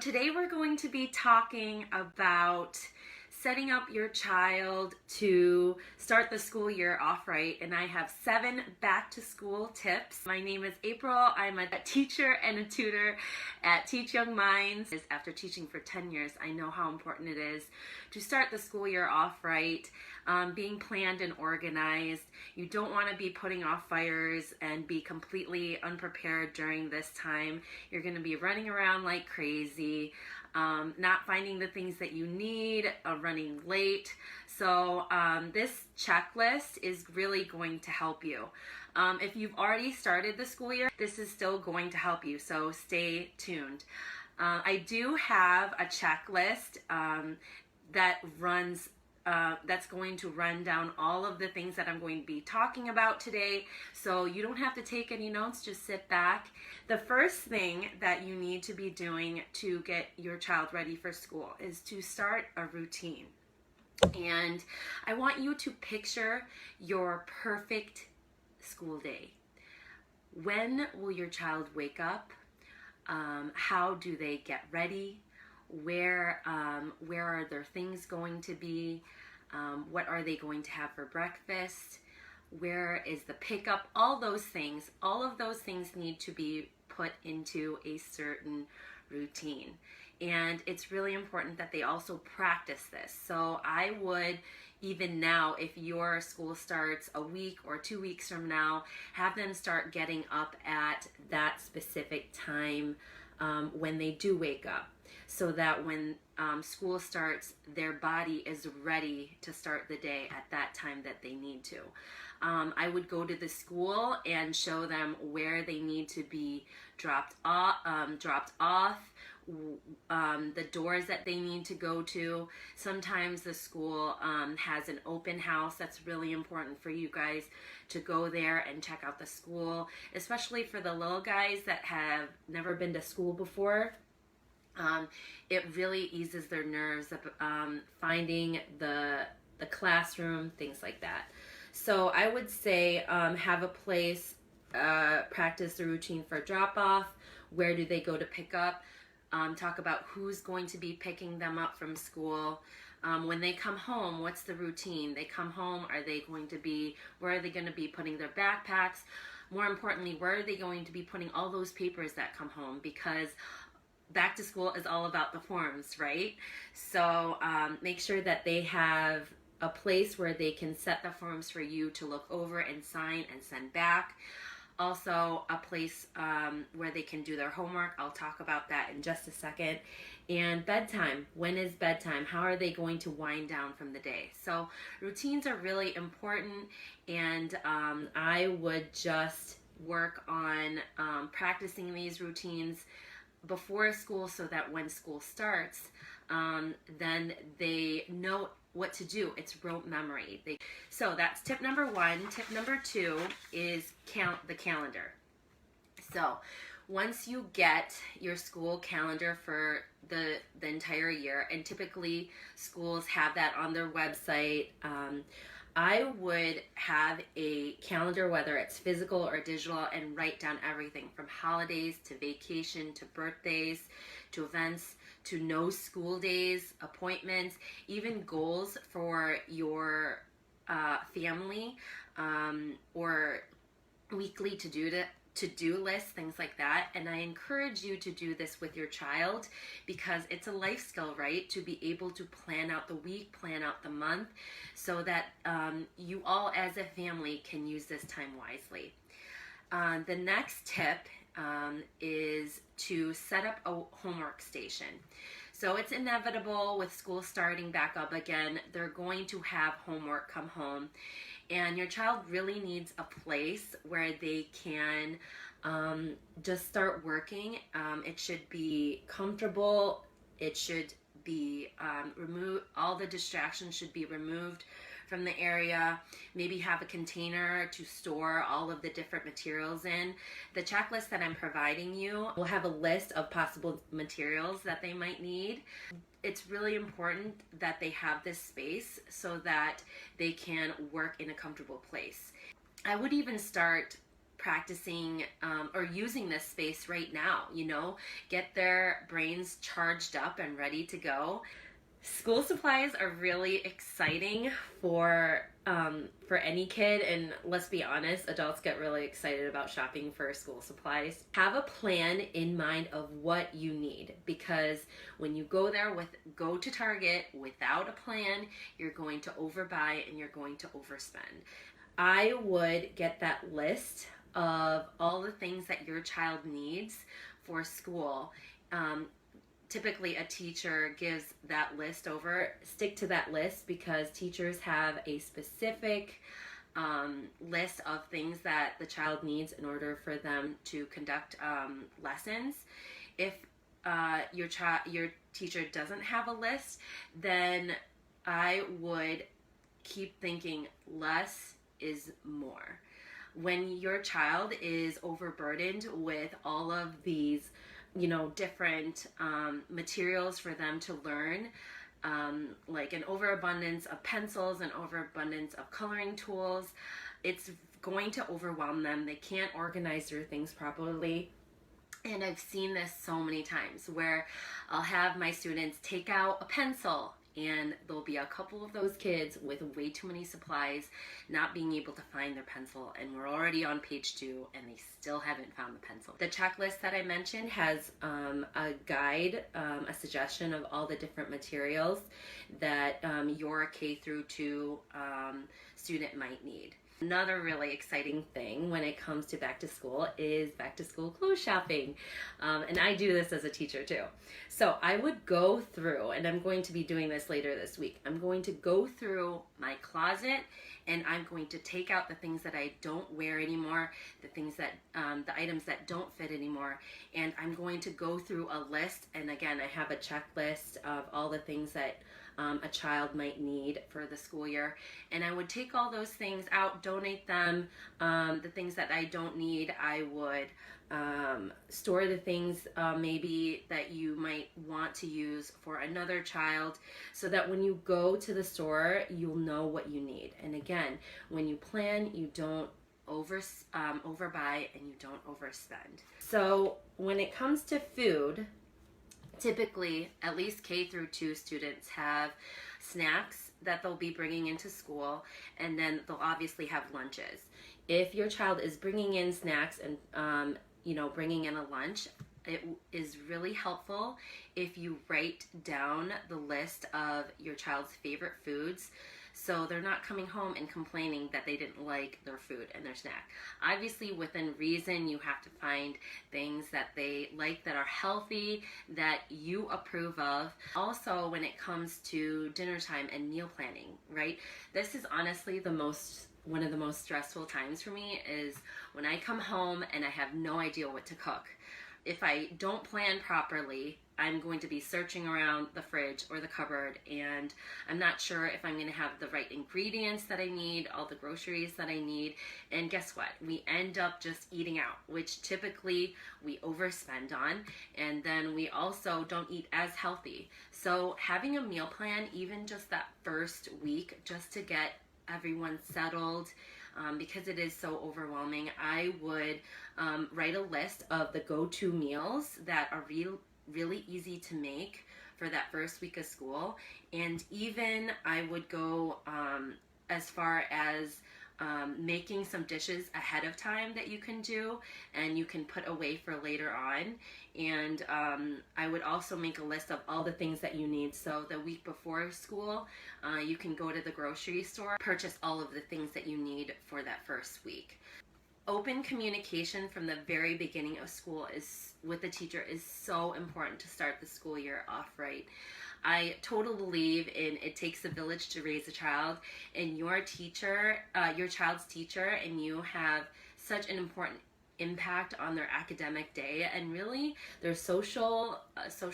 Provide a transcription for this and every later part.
today we're going to be talking about setting up your child to start the school year off right, and I have 7 back to school tips. My name is April. I'm a teacher and a tutor at Teach Young Minds. After teaching for 10 years, I know how important it is to start the school year off right, being planned and organized. You don't want to be putting off fires and be completely unprepared during this time. You're going to be running around like crazy, not finding the things that you need, running late. So this checklist is really going to help you. If you've already started the school year, this is still going to help you, so stay tuned. I do have a checklist that's going to run down all of the things that I'm going to be talking about today, so you don't have to take any notes, just sit back. The first thing that you need to be doing to get your child ready for school is to start a routine. And I want you to picture your perfect school day. When will your child wake up? How do they get ready? Where are their things going to be? What are they going to have for breakfast? Where is the pickup? All of those things need to be put into a certain routine. And it's really important that they also practice this. So I would, even now, if your school starts a week or 2 weeks from now, have them start getting up at that specific time when they do wake up, so that when school starts, their body is ready to start the day at that time that they need to. I would go to the school and show them where they need to be dropped off, the doors that they need to go to. Sometimes the school has an open house. That's really important for you guys to go there and check out the school, especially for the little guys that have never been to school before. It really eases their nerves of finding the classroom, things like that. So I would say have a place, practice the routine for drop-off. Where do they go to pick up? Talk about who's going to be picking them up from school. When they come home, what's the routine? They come home, where are they going to be putting their backpacks? More importantly, where are they going to be putting all those papers that come home? Because back to school is all about the forms, right? So make sure that they have a place where they can set the forms for you to look over and sign and send back. Also a place where they can do their homework. I'll talk about that in just a second. And bedtime. When is bedtime? How are they going to wind down from the day? So routines are really important, and I would just work on practicing these routines before school, so that when school starts, then they know what to do. It's rote memory. So that's tip number 1. Tip number 2 is count the calendar. So once you get your school calendar for the entire year, and typically schools have that on their website, I would have a calendar, whether it's physical or digital, and write down everything from holidays to vacation to birthdays to events to no school days, appointments, even goals for your family, or weekly to-do lists, things like that. And I encourage you to do this with your child, because it's a life skill, right? To be able to plan out the week, plan out the month, so that you all as a family can use this time wisely. The next tip is to set up a homework station. So it's inevitable with school starting back up again, they're going to have homework come home. And your child really needs a place where they can just start working. It should be comfortable. It should be removed. All the distractions should be removed from the area. Maybe have a container to store all of the different materials in. The checklist that I'm providing you will have a list of possible materials that they might need. It's really important that they have this space so that they can work in a comfortable place. I would even start practicing or using this space right now, you know, get their brains charged up and ready to go. School supplies are really exciting for any kid, and let's be honest, adults get really excited about shopping for school supplies. Have a plan in mind of what you need, because when you go to Target without a plan, you're going to overbuy and you're going to overspend. I would get that list of all the things that your child needs for school. Typically a teacher gives that list over. Stick to that list, because teachers have a specific list of things that the child needs in order for them to conduct lessons. If your teacher doesn't have a list, then I would keep thinking less is more. When your child is overburdened with all of these, you know, different materials for them to learn, like an overabundance of pencils, an overabundance of coloring tools, it's going to overwhelm them. They can't organize their things properly. And I've seen this so many times where I'll have my students take out a pencil, and there'll be a couple of those kids with way too many supplies, not being able to find their pencil, and we're already on page 2 and they still haven't found the pencil. The checklist that I mentioned has a guide, a suggestion of all the different materials that your K through 2 student might need. Another really exciting thing when it comes to back to school is back to school clothes shopping. And I do this as a teacher too. So I would go through, and I'm going to be doing this later this week, I'm going to go through my closet and I'm going to take out the things that I don't wear anymore, the things that, the items that don't fit anymore, and I'm going to go through a list. And again, I have a checklist of all the things that a child might need for the school year, and I would take all those things out, donate them. The things that I don't need, I would store the things maybe that you might want to use for another child, so that when you go to the store, you'll know what you need. And again, when you plan, you don't overbuy and you don't overspend. So when it comes to food, typically, at least K through 2 students have snacks that they'll be bringing into school, and then they'll obviously have lunches. If your child is bringing in snacks and bringing in a lunch, it is really helpful if you write down the list of your child's favorite foods, so they're not coming home and complaining that they didn't like their food and their snack. Obviously, within reason, you have to find things that they like, that are healthy, that you approve of. Also, when it comes to dinner time and meal planning, right? This is honestly one of the most stressful times for me, is when I come home and I have no idea what to cook. If I don't plan properly, I'm going to be searching around the fridge or the cupboard, and I'm not sure if I'm going to have the right ingredients that I need, all the groceries that I need, and guess what? We end up just eating out, which typically we overspend on, and then we also don't eat as healthy. So having a meal plan, even just that first week, just to get everyone settled, because it is so overwhelming, I would write a list of the go-to meals that are really easy to make for that first week of school. And even I would go as far as making some dishes ahead of time that you can do and you can put away for later on. And I would also make a list of all the things that you need. So the week before school, you can go to the grocery store, purchase all of the things that you need for that first week. Open communication from the very beginning of school with the teacher is so important to start the school year off right. I totally believe in it takes a village to raise a child, and your child's teacher, and you have such an important impact on their academic day and really their social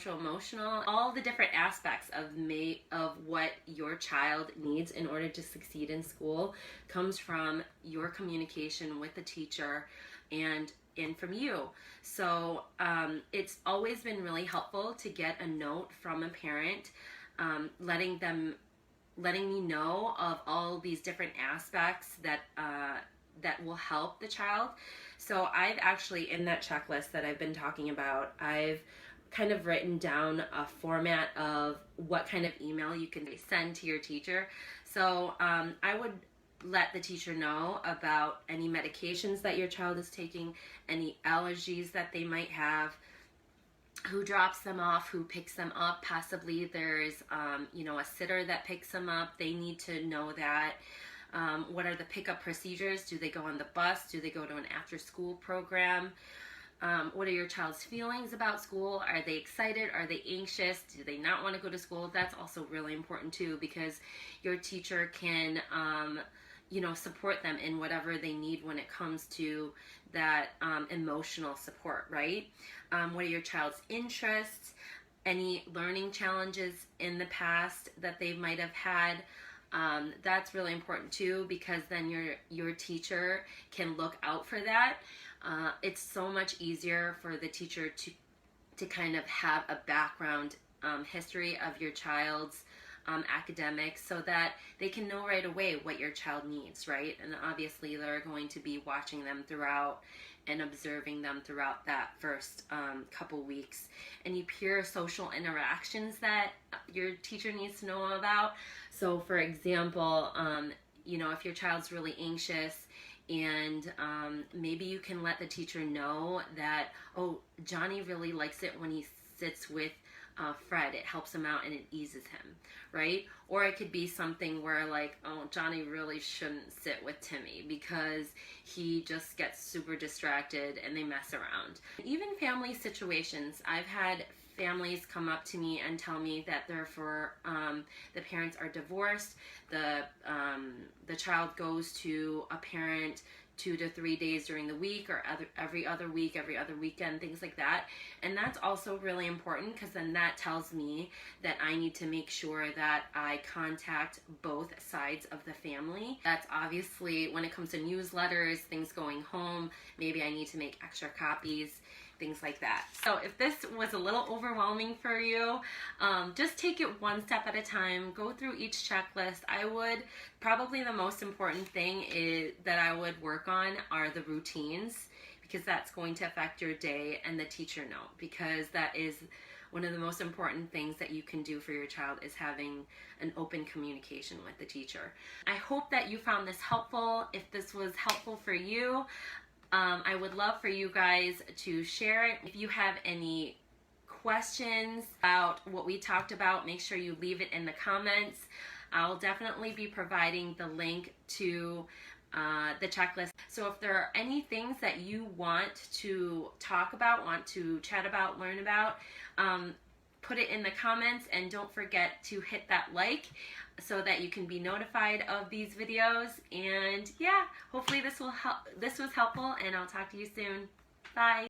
emotional, all the different aspects of what your child needs in order to succeed in school comes from your communication with the teacher and from you. So it's always been really helpful to get a note from a parent letting me know of all these different aspects that will help the child. So I've actually, in that checklist that I've been talking about, I've kind of written down a format of what kind of email you can send to your teacher. So I would let the teacher know about any medications that your child is taking, any allergies that they might have, who drops them off, who picks them up. Possibly there's a sitter that picks them up. They need to know that. What are the pickup procedures? Do they go on the bus? Do they go to an after-school program? What are your child's feelings about school? Are they excited? Are they anxious? Do they not want to go to school? That's also really important too, because your teacher can support them in whatever they need when it comes to that emotional support, right? What are your child's interests? Any learning challenges in the past that they might have had? That's really important too, because then your teacher can look out for that. It's so much easier for the teacher to kind of have a background history of your child's academics, so that they can know right away what your child needs, right? And obviously they're going to be watching them throughout and observing them throughout that first couple weeks. Any peer social interactions that your teacher needs to know about. So for example, if your child's really anxious, and maybe you can let the teacher know that, oh, Johnny really likes it when he sits with Fred. It helps him out and it eases him, right? Or it could be something where like, oh, Johnny really shouldn't sit with Timmy because he just gets super distracted and they mess around. Even family situations. I've had families come up to me and tell me that the parents are divorced. The child goes to a parent 2 to 3 days during the week, or every other week, every other weekend, things like that. And that's also really important, because then that tells me that I need to make sure that I contact both sides of the family. That's obviously when it comes to newsletters, things going home, maybe I need to make extra copies, things like that. So if this was a little overwhelming for you, just take it one step at a time. Go through each checklist. Probably the most important thing that I would work on are the routines, because that's going to affect your day, and the teacher note, because that is one of the most important things that you can do for your child, is having an open communication with the teacher. I hope that you found this helpful. If this was helpful for you, I would love for you guys to share it. If you have any questions about what we talked about, make sure you leave it in the comments. I'll definitely be providing the link to the checklist. So if there are any things that you want to talk about, want to chat about, learn about, put it in the comments, and don't forget to hit that like so that you can be notified of these videos. And yeah, hopefully this was helpful, and I'll talk to you soon. Bye.